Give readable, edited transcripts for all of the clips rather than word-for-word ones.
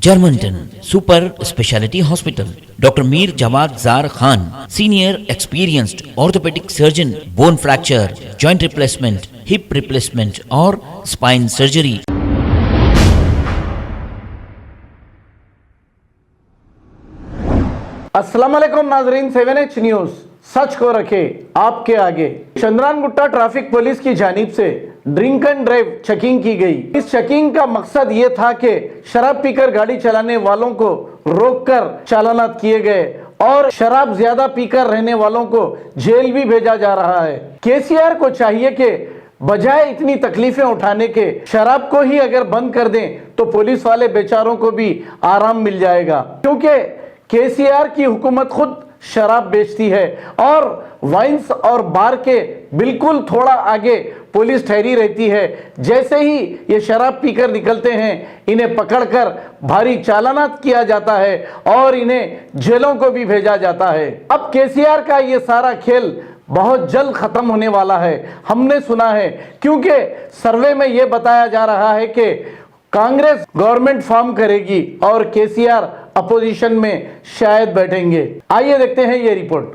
Germantown Super Speciality Hospital. Dr. Mir Jawad Zar Khan, Senior Experienced Orthopedic Surgeon, Bone Fracture, Joint Replacement, Hip Replacement or Spine Surgery. अस्सलाम वालेकुम नाजरीन, 7H news सच को रखे आपके आगे। Chandrayangutta traffic police की जानिब से ड्रिंक एंड ड्राइव चेकिंग की गई। इस चेकिंग का मकसद ये था कि शराब पीकर गाड़ी चलाने वालों को रोककर चालानात किए गए और शराब ज्यादा पीकर रहने वालों को जेल भी भेजा जा रहा है। केसीआर को चाहिए कि बजाय इतनी तकलीफें उठाने के शराब को ही अगर बंद कर दें तो पुलिस वाले बेचारों को भी आराम मिल जाएगा, क्योंकि केसीआर की हुकूमत खुद शराब बेचती है और वाइन्स और बार के बिल्कुल थोड़ा आगे पुलिस ठहरी रहती है। जैसे ही ये शराब पीकर निकलते हैं इन्हें पकड़कर भारी चालानात किया जाता है और इन्हें जेलों को भी भेजा जाता है। अब केसीआर का ये सारा खेल बहुत जल्द खत्म होने वाला है, हमने सुना है, क्योंकि सर्वे में ये बताया जा रहा है कि कांग्रेस गवर्नमेंट फॉर्म करेगी और केसीआर अपोजिशन में शायद बैठेंगे। आइए देखते हैं ये रिपोर्ट।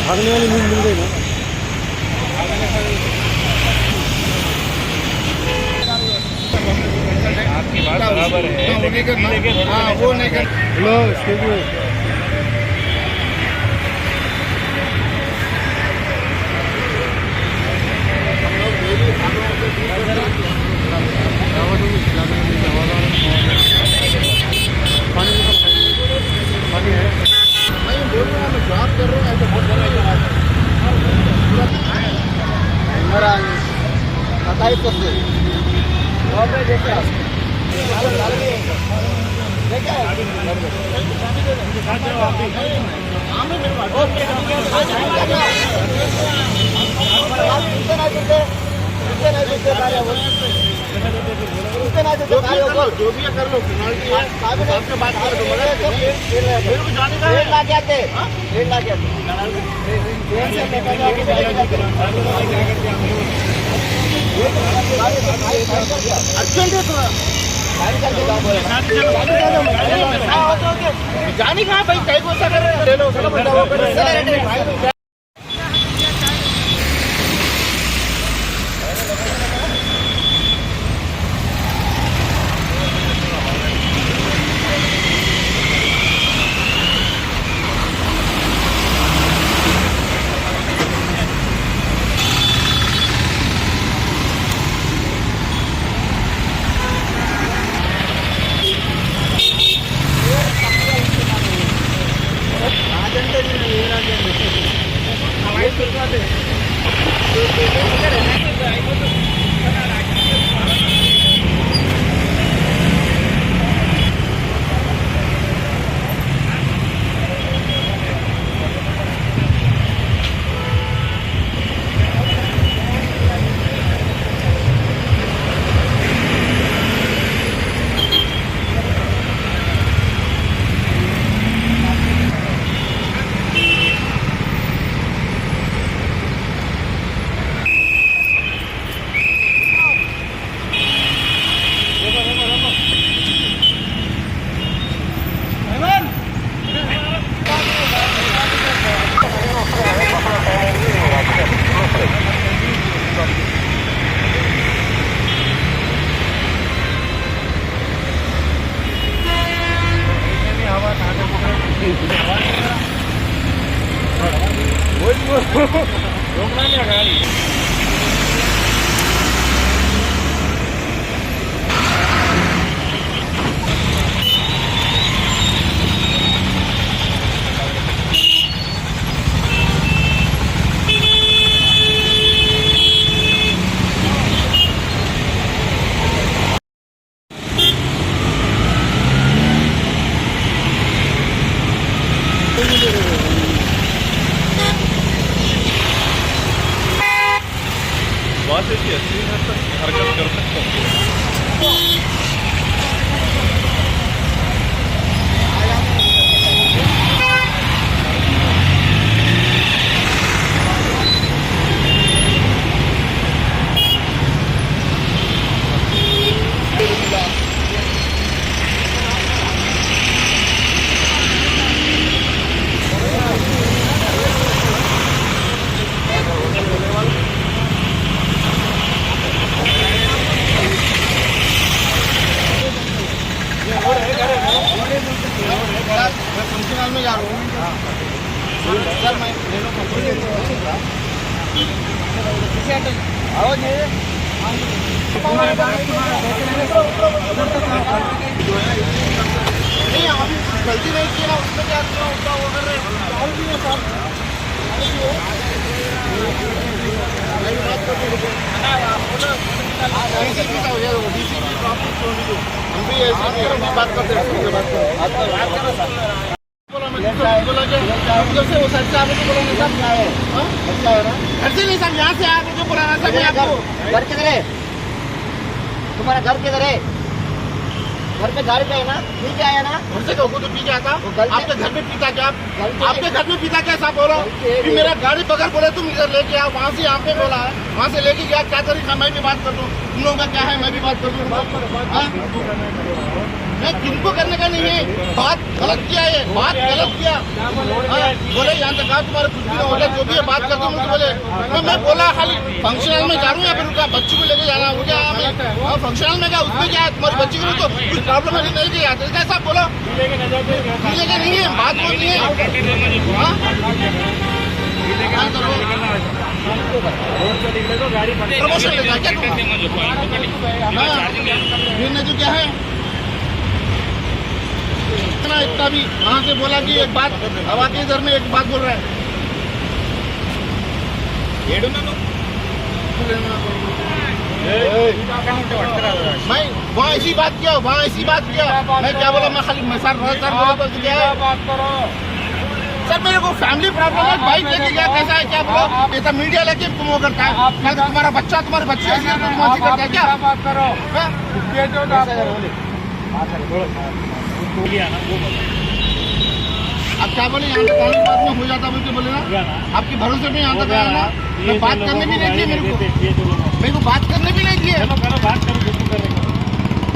भागने वाली नींद मिल गई ना। आपकी बात बराबर है, हाँ वो नहीं कर। हेलो एक्सक्यूज मी, पानी है। मैं बोल रहा हूँ, मैं जॉब कर रहा हूँ, ऐसे बहुत बड़ा मेरा 27 से देखा जो भी कर लो, बात कर दो। जानी कहाँ भाई, कई को ले लो, चलो बंदा वो कर। रोकना नहीं गाड़ी। बात ऐसी असली है तो हरकत कर सकते हो। फंक्शन में जा रहा हूँ सर मैं आओ जी नहीं अभी गलती नहीं की ना उसमें क्या उसका वो कर रहे हम भी ऐसे बात करते हैं बोला से वो सच आपको बोला सब क्या है घर से नहीं सब यहाँ से आप मुझे बुलाना था मैं आपको घर किधर है तुम्हारा घर किधर है घर पे गाड़ी पे है ना पी के आया ना घर से कहूँ तो पी के आता आपके घर में पीता क्या आपके घर में पीता क्या साहब बोलो कि मेरा गाड़ी पकड़ बोले तुम इधर लेके आओ वहाँ से यहाँ पे बोला है वहाँ से लेके गया क्या तरीका मैं भी बात कर दूँ तुम लोगों का क्या है मैं भी बात कर दूँ मैं किनको करने का नहीं है बात गलत किया है बात गलत किया बोले यहाँ तक आप तुम्हारे कुछ भी ना होगा जो भी है बात करते मुझे बोले मैं बोला खाली फंक्शनल में जा रहा हूँ या फिर उनका बच्ची को लेके जाना हो क्या फंक्शनल में क्या उसमें क्या है तुम्हारी बच्ची को तो कुछ प्रॉब्लम है नहीं कि आते कैसा बोलो लेके नहीं है बात वो नहीं है प्रमोशन लेगा क्या जो क्या है इतना भी वहाँ से बोला कि एक बात हवा के इधर में एक बात बोल रहा है मैं वहाँ ऐसी बात किया वहाँ ऐसी बात किया मैं क्या बोला मैं खाली सर बोला तो क्या है सर मेरे को फैमिली प्रॉब्लम है बाइक लेके गया कैसा है क्या बोला ऐसा मीडिया लेके तुम वो करता है क्या तुम्हारा बच्चा तुम्हारे बच्चे ऐसी करता है क्या बात करो आप क्या बोले यहाँ तक आने बाद में हो जाता बोल के बोले ना आपके भरोसे में यहाँ तक आया ना मैं बात करने भी नहीं दिए मेरे को बात करने भी नहीं दिए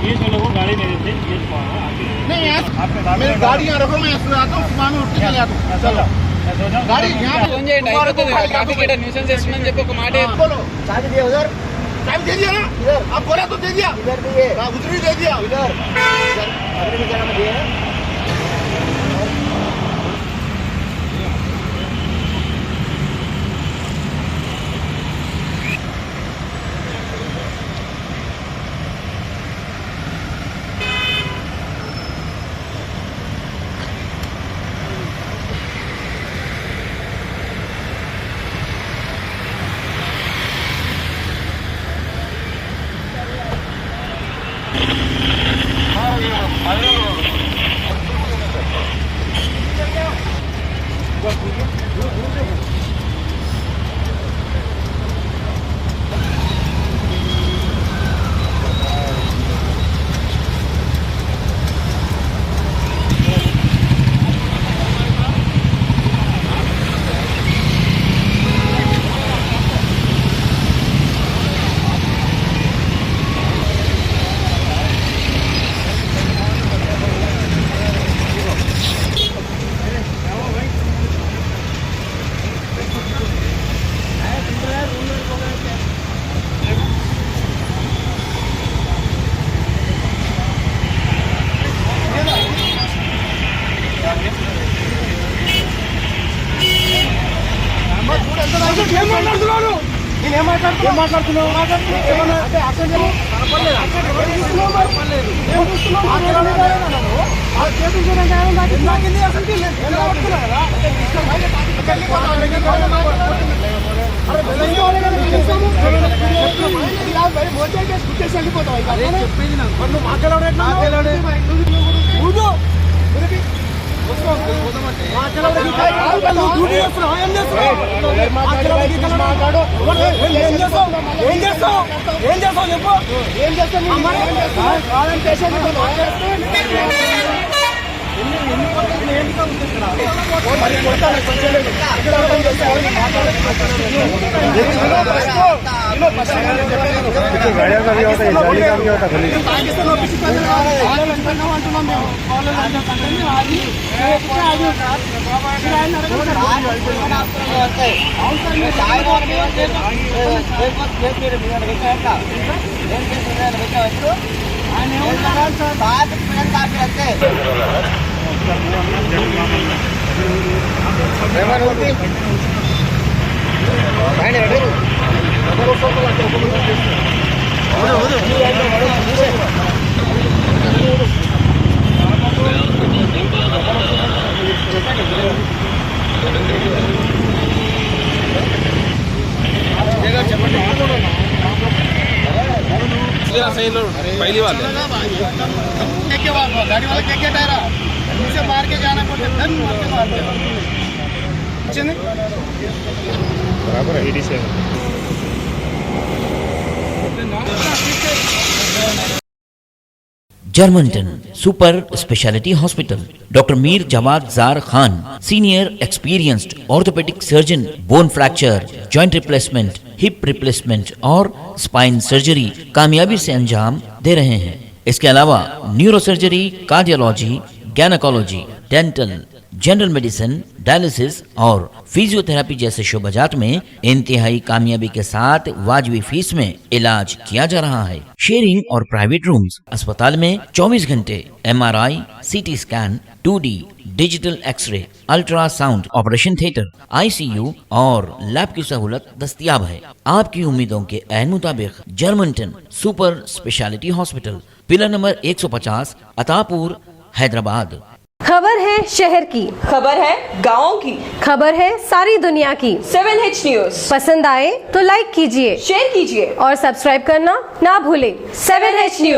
ये जो लोगों गाड़ी मेरे थे ये नहीं यार मेरी गाड़ी यहाँ रखो मैं ऐसे आता हूँ सुबह में उठ के चले आता हूँ गाड़ी यहाँ बोलो चाबी दिया उधर चाबी दे दिया ना आप बोला तो दे दिया उधर ही दे दिया उधर पहली बात है गाड़ी वाला क्या टायर है मार के जाना पड़ता है मार के बराबर है 87 जर्मनटन super speciality hospital doctor Mir जमात जार Khan senior experienced orthopaedic surgeon bone fracture joint replacement hip replacement और स्पाइन सर्जरी कामयाबी से अंजाम दे रहे हैं। इसके अलावा neuro surgery, cardiology, gynaecology, dental, general medicine, dialysis और फिजियोथेरेपी जैसे शोबाजात में इंतहाई कामयाबी के साथ वाजबी फीस में इलाज किया जा रहा है। शेयरिंग और प्राइवेट रूम्स, अस्पताल में 24 घंटे MRI, CT scan, 2D digital x ray, ultrasound, operation theatre, ICU और लैब की सहूलत दस्तयाब है। आपकी उम्मीदों के ऐन मुताबिक Germanten super speciality hospital, pillar number 150, Attapur, Hyderabad. खबर है शहर की, खबर है गाँव की, खबर है सारी दुनिया की। 7H न्यूज पसंद आए तो लाइक कीजिए, शेयर कीजिए और सब्सक्राइब करना ना भूलें। 7H news.